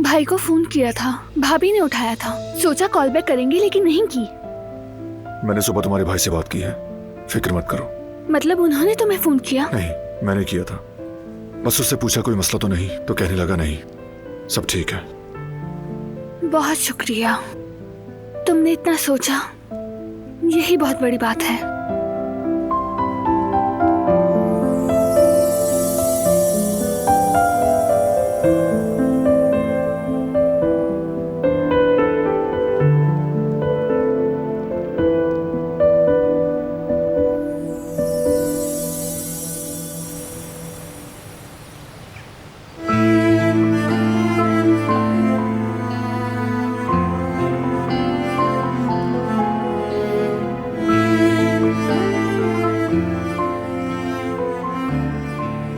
भाई को फोन किया था, भाभी ने उठाया था। सोचा कॉल बैक करेंगे लेकिन नहीं की। मैंने सुबह तुम्हारे भाई से बात की है, फिक्र मत करो। मतलब उन्होंने तुम्हें फोन किया? नहीं, मैंने किया था। बस उससे पूछा कोई मसला तो नहीं, तो कहने लगा नहीं, सब ठीक है। बहुत शुक्रिया, तुमने इतना सोचा, यही बहुत बड़ी बात है।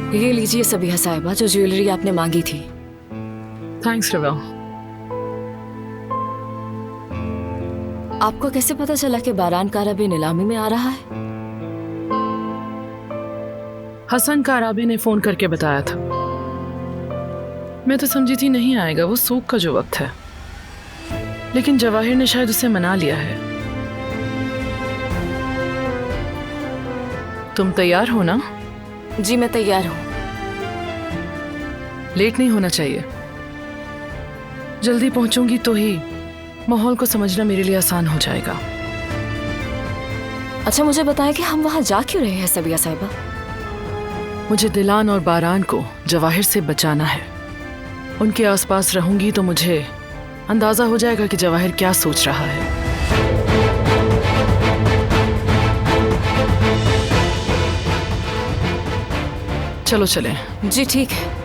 ये लीजिए सबिया साहिबा, जो ज्वेलरी आपने मांगी थी। थैंक्स रिवा। आपको कैसे पता चला कि बारान काराबी नीलामी में आ रहा है? हसन काराबी ने फोन करके बताया था। मैं तो समझी थी नहीं आएगा, वो सूख का जो वक्त है, लेकिन जवाहिर ने शायद उसे मना लिया है। तुम तैयार हो ना? जी मैं तैयार हूँ। लेट नहीं होना चाहिए। जल्दी पहुंचूंगी तो ही माहौल को समझना मेरे लिए आसान हो जाएगा। अच्छा मुझे बताएं कि हम वहाँ जा क्यों रहे हैं सबिया साहिबा? मुझे दिलान और बारान को जवाहिर से बचाना है। उनके आसपास रहूंगी तो मुझे अंदाजा हो जाएगा कि जवाहिर क्या सोच रहा है। चलो चलें। जी ठीक है।